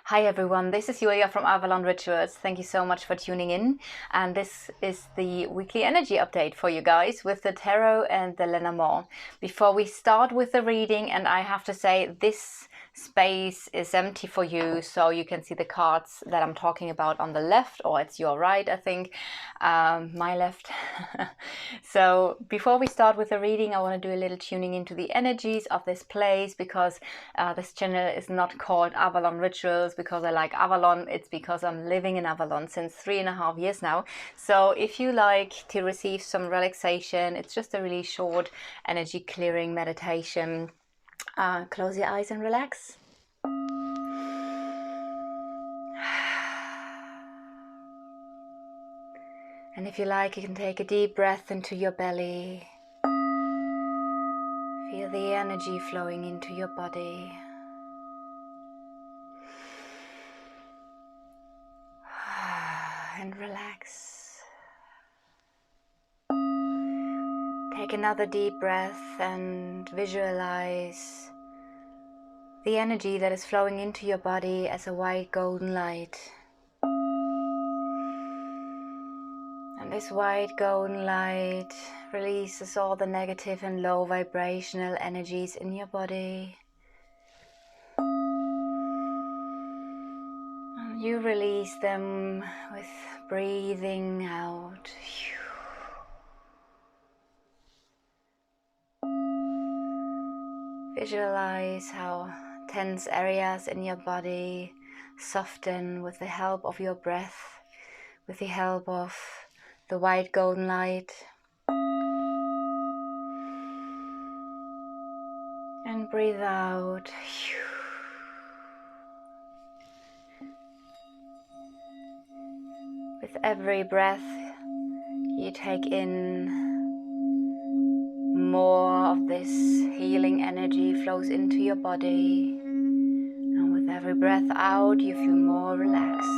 Hi everyone, this is Julia from Avalon Rituals. Thank you so much for tuning in. And this is the weekly energy update for you guys with the tarot and the Lenormand. Before we start with the reading, and I have to say this space is empty for you, so you can see the cards that I'm talking about on the left, or it's your right, I think, my left. So before we start with the reading, I want to do a little tuning into the energies of this place, because this channel is not called Avalon Rituals because I like Avalon. It's because I'm living in Avalon since 3.5 years now. So if you like to receive some relaxation, it's just a really short energy clearing meditation. Close your eyes and relax. And if you like, you can take a deep breath into your belly. Feel the energy flowing into your body. And relax. Take another deep breath and visualize the energy that is flowing into your body as a white golden light. And this white golden light releases all the negative and low vibrational energies in your body. And you release them with breathing out. Visualize how tense areas in your body soften with the help of your breath, with the help of the white golden light. And breathe out. With every breath, you take in more of this healing energy flows into your body. And with every breath out, you feel more relaxed.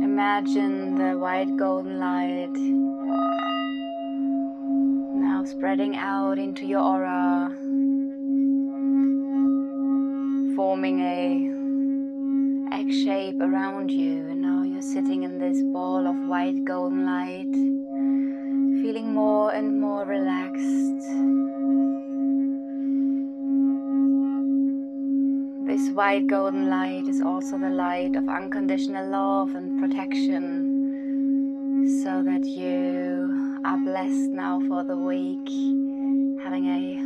Imagine the white golden light now spreading out into your aura, forming a egg shape around you, and now you're sitting in this ball of white golden light, feeling more and more relaxed. This white golden light is also the light of unconditional love and protection, so that you are blessed now for the week, having a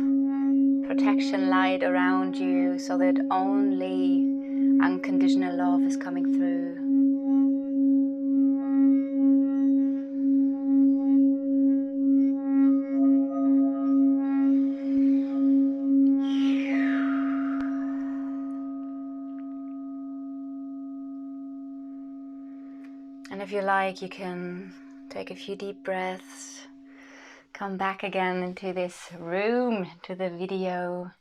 protection light around you, so that only unconditional love is coming through. And if you like, you can take a few deep breaths, come back again into this room, to the video.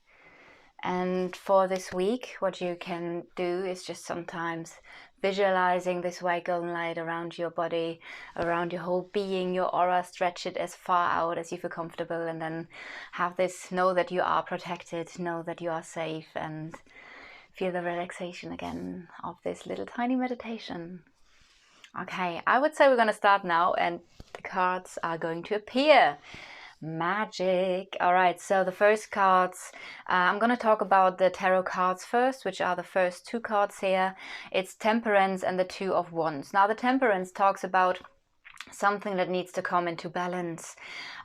And for this week, what you can do is just sometimes visualizing this white golden light around your body, around your whole being, your aura, stretch it as far out as you feel comfortable, and then have this, know that you are protected, know that you are safe, and feel the relaxation again of this little tiny meditation. Okay, I would say we're going to start now, and the cards are going to appear. Magic. All right, so the first cards, I'm going to talk about the tarot cards first, which are the first two cards here. It's Temperance and the Two of Wands. Now, the Temperance talks about something that needs to come into balance.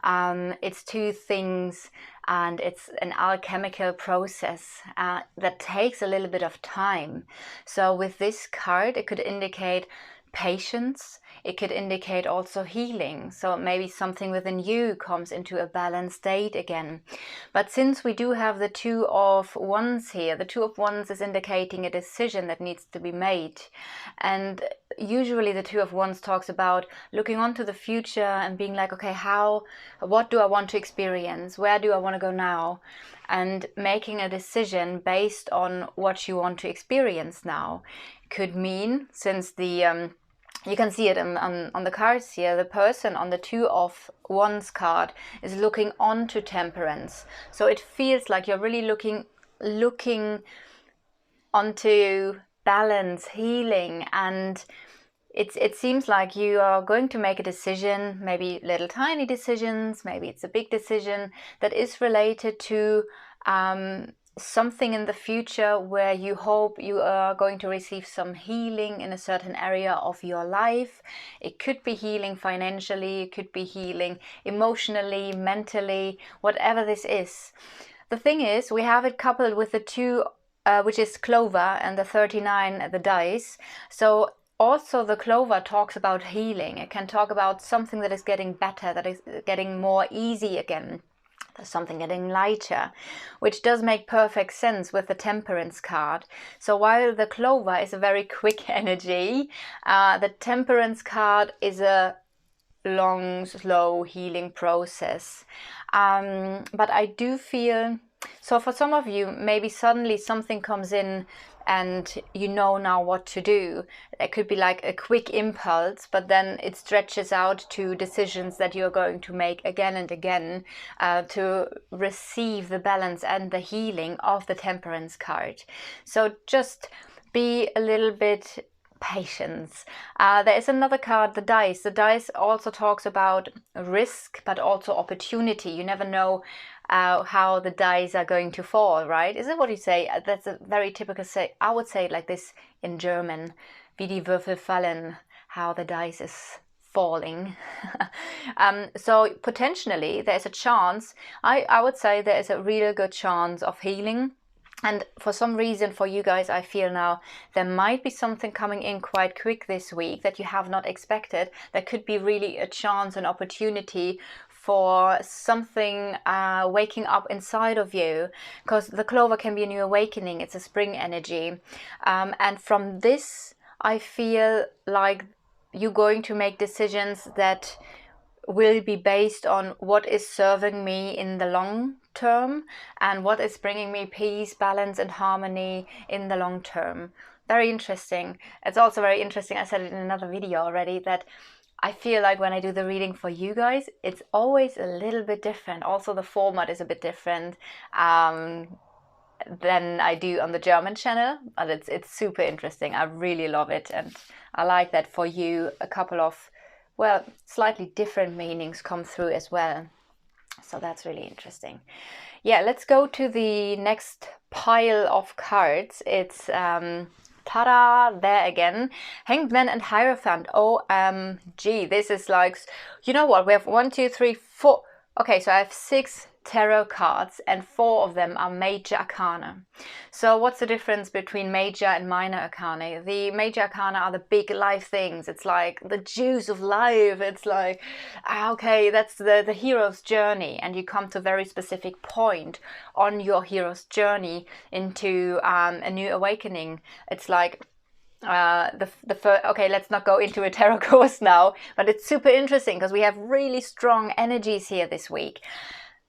It's two things, and it's an alchemical process that takes a little bit of time. So with this card, it could indicate patience. It could indicate also healing. So maybe something within you comes into a balanced state again. But since we do have the Two of Wands here, the Two of Wands is indicating a decision that needs to be made. And usually the Two of Wands talks about looking onto the future and being like, okay, what do I want to experience? Where do I want to go now? And making a decision based on what you want to experience now. Could mean, since the you can see it on the cards here. The person on the Two of Wands card is looking onto temperance. So it feels like you're really looking onto balance, healing, and it seems like you are going to make a decision, maybe little tiny decisions, maybe it's a big decision that is related to something in the future where you hope you are going to receive some healing in a certain area of your life. It could be healing financially, it could be healing emotionally, mentally, whatever this is. The thing is, we have it coupled with the two, which is Clover, and the 39, the dice. So also the Clover talks about healing. It can talk about something that is getting better, that is getting more easy again. There's something getting lighter, which does make perfect sense with the Temperance card. So while the Clover is a very quick energy, the Temperance card is a long, slow healing process. But I do feel, so for some of you, maybe suddenly something comes in and you know now what to do. It could be like a quick impulse, but then it stretches out to decisions that you're going to make again and again to receive the balance and the healing of the Temperance card. So just be a little bit patience. There is another card, the dice. The dice also talks about risk, but also opportunity. You never know how the dice are going to fall, right? Is it what you say? That's a very typical say. I would say it like this in German, wie die Würfel fallen, how the dice is falling. So potentially there's a chance, I would say there is a real good chance of healing. And for some reason for you guys, I feel now there might be something coming in quite quick this week that you have not expected. There could be really a chance, an opportunity for something waking up inside of you, because the Clover can be a new awakening. It's a spring energy. And from this, I feel like you're going to make decisions that will be based on what is serving me in the long term and what is bringing me peace, balance and harmony in the long term. Very interesting. It's also very interesting, I said it in another video already, that I feel like when I do the reading for you guys, it's always a little bit different. Also the format is a bit different than I do on the German channel, but it's super interesting. I really love it, and I like that for you a couple of, well, slightly different meanings come through as well. So that's really interesting. Yeah, let's go to the next pile of cards. It's ta-da, there again, Hanged Man and Hierophant. OMG, this is like, you know what, we have 1, 2, 3, 4. Okay, so I have 6 tarot cards and 4 of them are major arcana. So what's the difference between major and minor arcana? The major arcana are the big life things. It's like the juice of life. It's like, okay, that's the hero's journey, and you come to a very specific point on your hero's journey into a new awakening. It's like the first, okay, let's not go into a tarot course now, but it's super interesting because we have really strong energies here this week.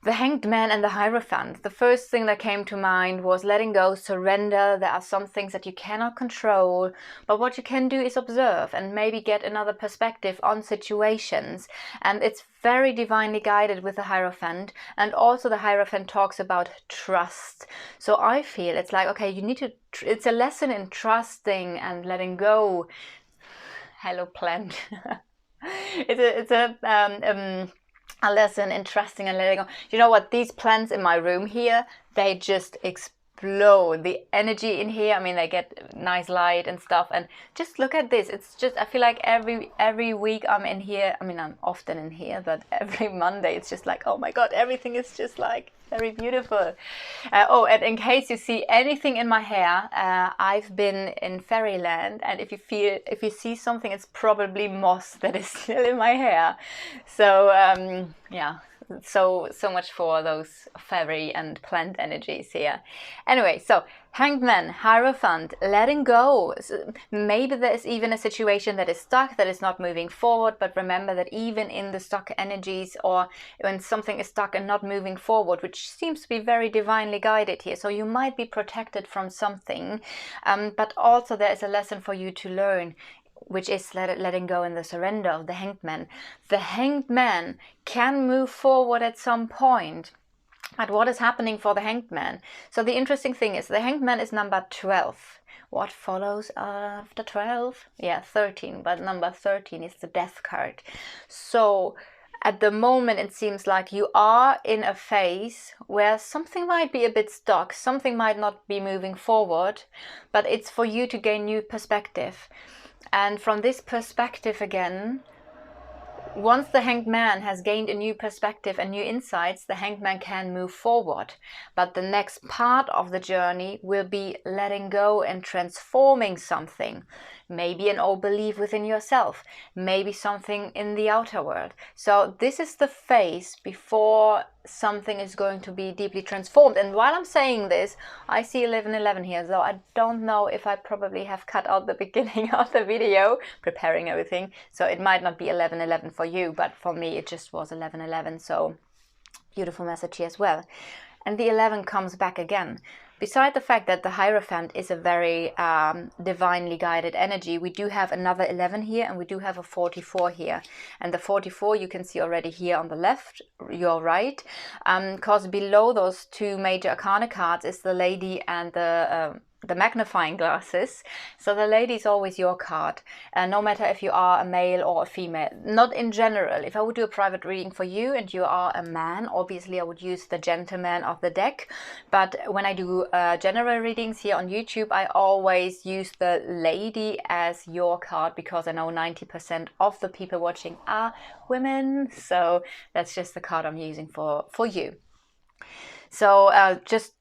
The Hanged Man and the Hierophant. The first thing that came to mind was letting go, surrender. There are some things that you cannot control, but what you can do is observe and maybe get another perspective on situations. And it's very divinely guided with the Hierophant. And also the Hierophant talks about trust. So I feel it's like, okay, you need to, it's a lesson in trusting and letting go. Hello, plant. It's a lesson in trusting and letting go. You know what? These plants in my room here, they just explode. The energy in here, I mean, they get nice light and stuff. And just look at this. It's just, I feel like every week I'm in here. I mean, I'm often in here, but every Monday it's just like, oh my God, everything is just like very beautiful. And in case you see anything in my hair, I've been in fairyland, and if you see something, it's probably moss that is still in my hair. So yeah, so much for those fairy and plant energies here. Anyway, so Hanged Man, Hierophant, letting go. So maybe there's even a situation that is stuck, that is not moving forward, but remember that even in the stuck energies, or when something is stuck and not moving forward, which seems to be very divinely guided here, so you might be protected from something, but also there is a lesson for you to learn. which is letting go in the surrender of the Hanged Man. The Hanged Man can move forward at some point. But what is happening for the Hanged Man? So the interesting thing is the Hanged Man is number 12. What follows after 12? Yeah, 13. But number 13 is the Death card. So at the moment, it seems like you are in a phase where something might be a bit stuck. Something might not be moving forward. But it's for you to gain new perspective. And from this perspective again, once the Hanged Man has gained a new perspective and new insights, the Hanged Man can move forward. But the next part of the journey will be letting go and transforming something. Maybe an old belief within yourself, maybe something in the outer world. So this is the phase before something is going to be deeply transformed. And while I'm saying this, I see 11:11 here, so I don't know if I probably have cut out the beginning of the video, preparing everything. So it might not be 11:11 for you, but for me it just was 11:11. So beautiful message here as well. And the 11 comes back again. Beside the fact that the Hierophant is a very divinely guided energy, we do have another 11 here, and we do have a 44 here. And the 44 you can see already here on the left, your right, because below those two major arcana cards is the Lady and the magnifying glasses. So the Lady is always your card, no matter if you are a male or a female. Not in general. If I would do a private reading for you and you are a man, obviously I would use the gentleman of the deck. But when I do general readings here on YouTube, I always use the Lady as your card, because I know 90% of the people watching are women. So that's just the card I'm using for you. So just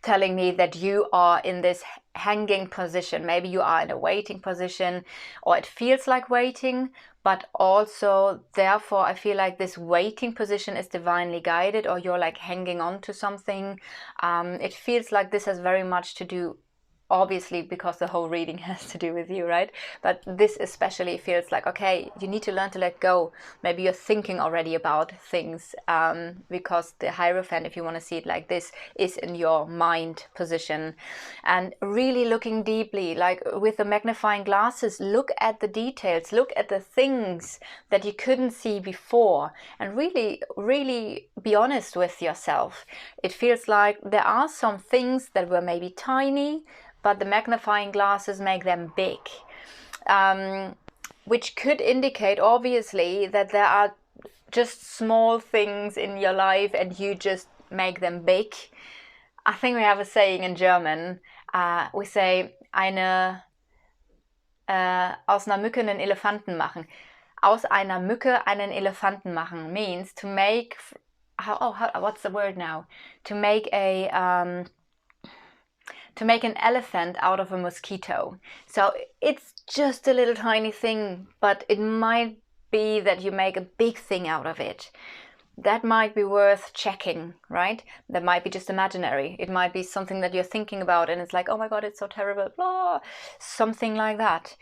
telling me that you are in this hanging position. Maybe you are in a waiting position, or it feels like waiting, but also therefore I feel like this waiting position is divinely guided, or you're like hanging on to something. It feels like this has very much to do, obviously because the whole reading has to do with you, right? But this especially feels like, okay, you need to learn to let go. Maybe you're thinking already about things, because the Hierophant, if you want to see it like this, is in your mind position. And really looking deeply, like with the magnifying glasses, look at the details, look at the things that you couldn't see before, and really be honest with yourself. It feels like there are some things that were maybe tiny, but the magnifying glasses make them big, which could indicate obviously that there are just small things in your life and you just make them big. I think we have a saying in German, we say aus einer Mücke einen Elefanten machen. Aus einer Mücke einen Elefanten machen means to make, what's the word now? To make an elephant out of a mosquito. So it's just a little tiny thing, but it might be that you make a big thing out of it. That might be worth checking, right? That might be just imaginary. It might be something that you're thinking about and it's like, oh my God, it's so terrible, blah, something like that.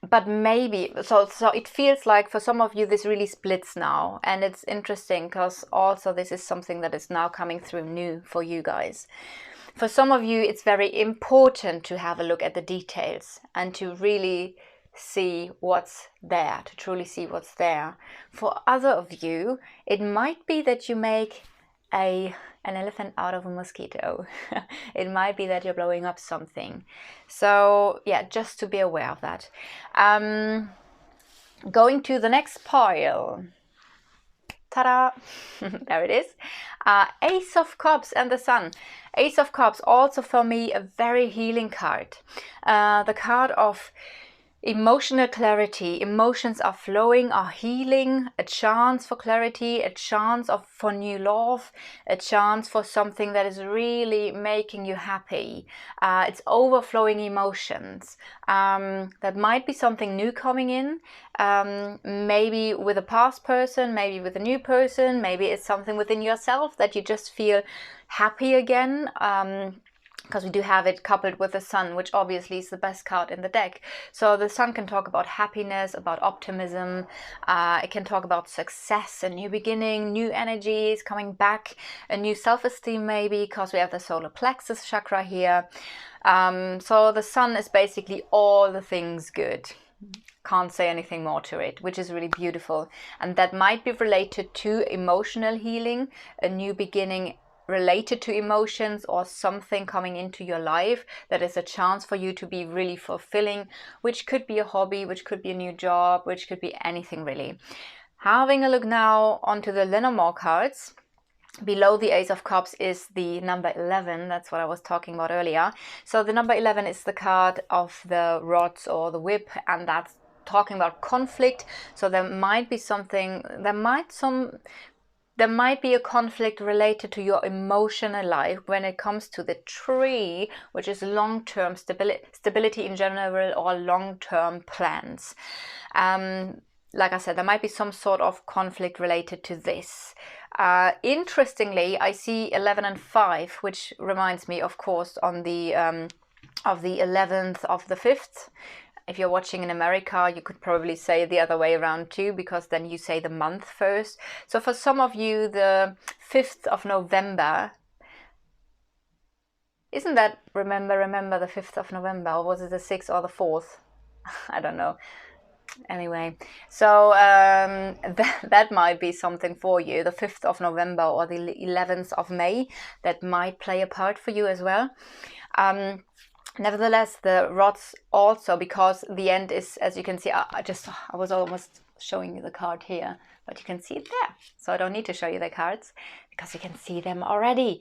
But maybe, so it feels like for some of you this really splits now, and it's interesting because also this is something that is now coming through new for you guys. For some of you it's very important to have a look at the details and to really see what's there, to truly see what's there. For other of you it might be that you make an elephant out of a mosquito. It might be that you're blowing up something. So yeah, just to be aware of that. Going to the next pile. Ta-da! There it is. Ace of Cups and the Sun. Ace of Cups, also for me a very healing card. The card of emotional clarity. Emotions are flowing, are healing, a chance for clarity, a chance for new love, a chance for something that is really making you happy. It's overflowing emotions. That might be something new coming in, maybe with a past person, maybe with a new person, maybe it's something within yourself that you just feel happy again. because we do have it coupled with the sun, which obviously is the best card in the deck. So the sun can talk about happiness, about optimism. It can talk about success, a new beginning, new energies coming back, a new self-esteem maybe, because we have the solar plexus chakra here. So the sun is basically all the things good. Can't say anything more to it, which is really beautiful. And that might be related to emotional healing, a new beginning related to emotions, or something coming into your life that is a chance for you to be really fulfilling, which could be a hobby, which could be a new job, which could be anything really. Having a look now onto the Lenormand cards. Below the Ace of Cups is the number 11. That's what I was talking about earlier. So the number 11 is the card of the rods or the whip, and that's talking about conflict. So there might be something, there might be a conflict related to your emotional life when it comes to the tree, which is long-term stability in general, or long-term plans. Like I said, there might be some sort of conflict related to this. Interestingly, I see 11 and 5, which reminds me, of course, on the of the 11th of the 5th. If you're watching in America, you could probably say the other way around too, because then you say the month first. So for some of you, the 5th of November, isn't that remember the 5th of November, or was it the 6th or the 4th? I don't know. Anyway, so that might be something for you, the 5th of November or the 11th of May, that might play a part for you as well. Nevertheless, the rods also, because the end is, as you can see, I was almost showing you the card here, but you can see it there. So I don't need to show you the cards because you can see them already.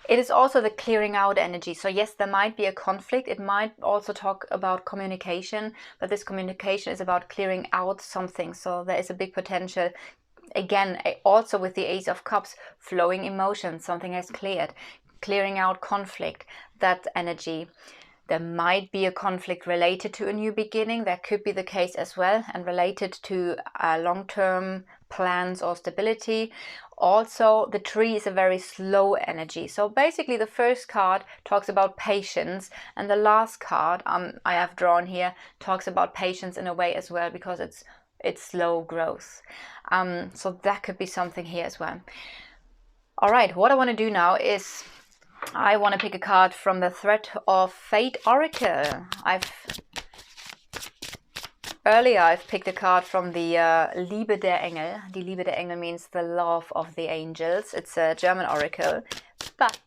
It is also the clearing out energy. So yes, there might be a conflict. It might also talk about communication, but this communication is about clearing out something. So there is a big potential. Again, also with the Ace of Cups, flowing emotions, something has cleared. Clearing out conflict, that energy. There might be a conflict related to a new beginning. That could be the case as well, and related to long-term plans or stability. Also, the tree is a very slow energy. So basically the first card talks about patience, and the last card I have drawn here talks about patience in a way as well, because it's slow growth. So that could be something here as well. All right, what I want to do now is I want to pick a card from the Thread of Fate Oracle. Earlier I've picked a card from the Liebe der Engel. Die Liebe der Engel means the love of the angels. It's a German oracle, but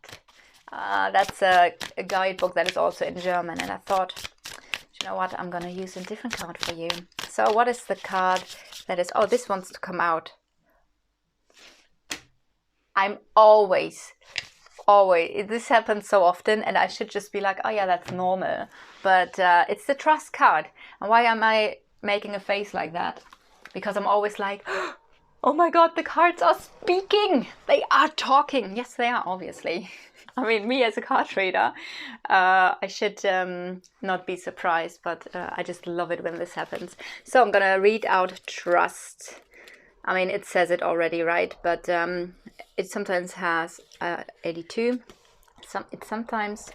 that's a guidebook that is also in German. And I thought, you know what, I'm going to use a different card for you. So what is the card that is, oh, this wants to come out. I'm always, this happens so often, and I should just be like, oh yeah, that's normal. But it's the Trust card. And why am I making a face like that? Because I'm always like, oh my God, the cards are speaking. They are talking. Yes, they are, obviously. I mean, me as a card reader, I should not be surprised, but I just love it when this happens. So I'm going to read out Trust. I mean, it says it already, right? But it sometimes has 82. It sometimes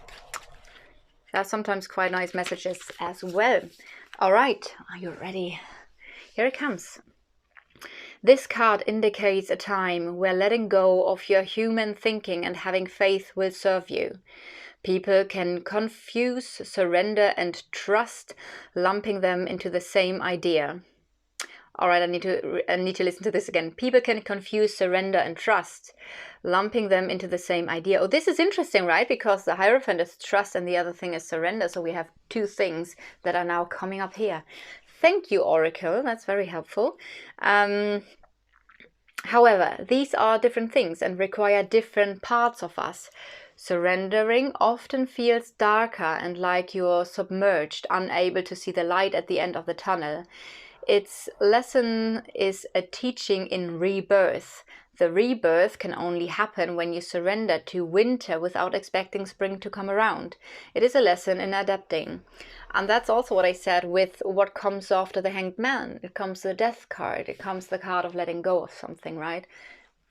has sometimes quite nice messages as well. All right, are you ready? Here it comes. This card indicates a time where letting go of your human thinking and having faith will serve you. People can confuse surrender and trust, lumping them into the same idea. All right, I need to listen to this again. People can confuse surrender and trust, lumping them into the same idea. Oh, this is interesting, right? Because the Hierophant is trust and the other thing is surrender. So we have two things that are now coming up here. Thank you, Oracle. That's very helpful. However, these are different things and require different parts of us. Surrendering often feels darker and like you're submerged, unable to see the light at the end of the tunnel. Its lesson is a teaching in rebirth. The rebirth can only happen when you surrender to winter without expecting spring to come around. It is a lesson in adapting. And that's also what I said with what comes after the Hanged Man. It comes the Death card. It comes the card of letting go of something, right?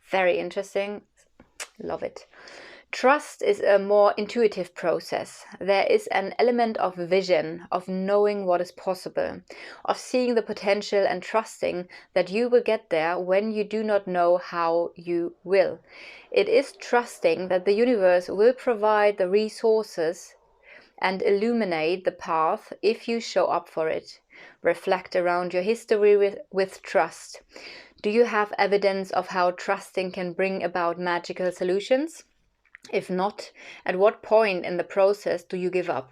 Very interesting. Love it. Trust is a more intuitive process. There is an element of vision, of knowing what is possible, of seeing the potential and trusting that you will get there when you do not know how you will. It is trusting that the universe will provide the resources and illuminate the path if you show up for it. Reflect around your history with trust. Do you have evidence of how trusting can bring about magical solutions? If not, at what point in the process do you give up?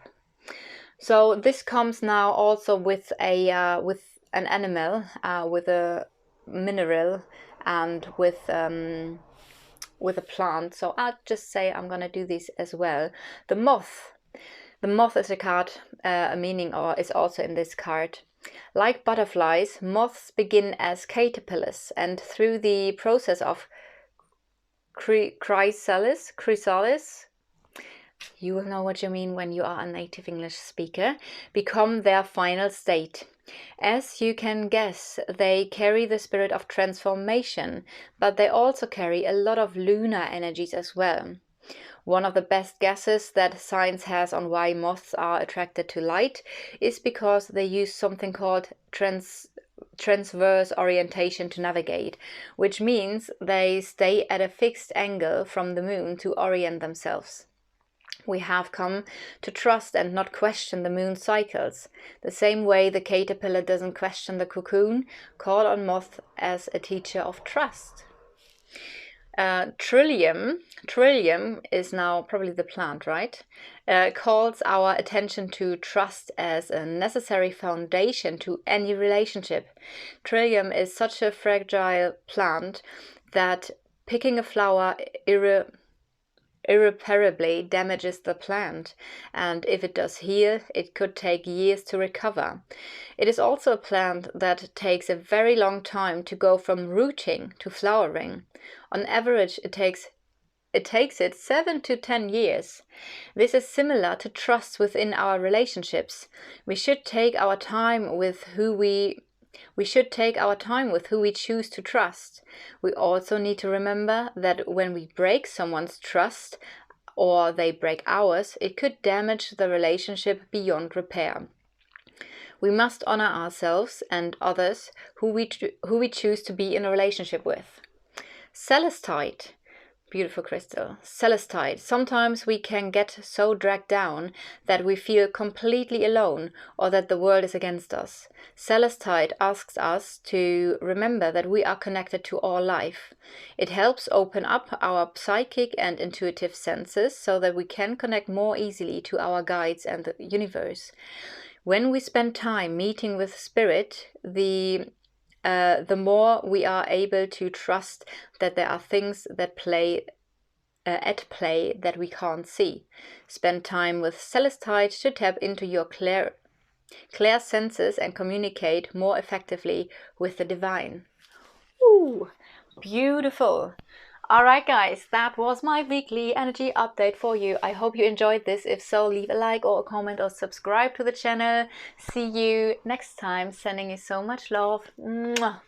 So this comes now also with an animal, with a mineral, and with a plant. So I'll just say I'm gonna do this as well. The moth. The moth is a card, a meaning, or is also in this card. Like butterflies, moths begin as caterpillars, and through the process of chrysalis, you will know what you mean when you are a native English speaker, become their final state. As you can guess, they carry the spirit of transformation, but they also carry a lot of lunar energies as well. One of the best guesses that science has on why moths are attracted to light is because they use something called transverse orientation to navigate, which means they stay at a fixed angle from the moon to orient themselves. We have come to trust and not question the moon's cycles. The same way the caterpillar doesn't question the cocoon, call on moth as a teacher of trust. Trillium is now probably the plant, right? Calls our attention to trust as a necessary foundation to any relationship. Trillium is such a fragile plant that picking a flower irreparably damages the plant, and if it does heal, it could take years to recover. It is also a plant that takes a very long time to go from rooting to flowering. On average, it takes it 7 to 10 years. This is similar to trust within our relationships. We should take our time with who we choose to trust. We also need to remember that when we break someone's trust or they break ours, it could damage the relationship beyond repair. We must honor ourselves and others who we choose to be in a relationship with. Celestite. Beautiful crystal. Celestite. Sometimes we can get so dragged down that we feel completely alone or that the world is against us. Celestite asks us to remember that we are connected to all life. It helps open up our psychic and intuitive senses so that we can connect more easily to our guides and the universe. When we spend time meeting with spirit, the more we are able to trust that there are things that at play that we can't see. Spend time with Celestite to tap into your clear senses and communicate more effectively with the divine. Ooh, beautiful. Alright guys, that was my weekly energy update for you. I hope you enjoyed this. If so, leave a like or a comment or subscribe to the channel. See you next time. Sending you so much love. Mwah.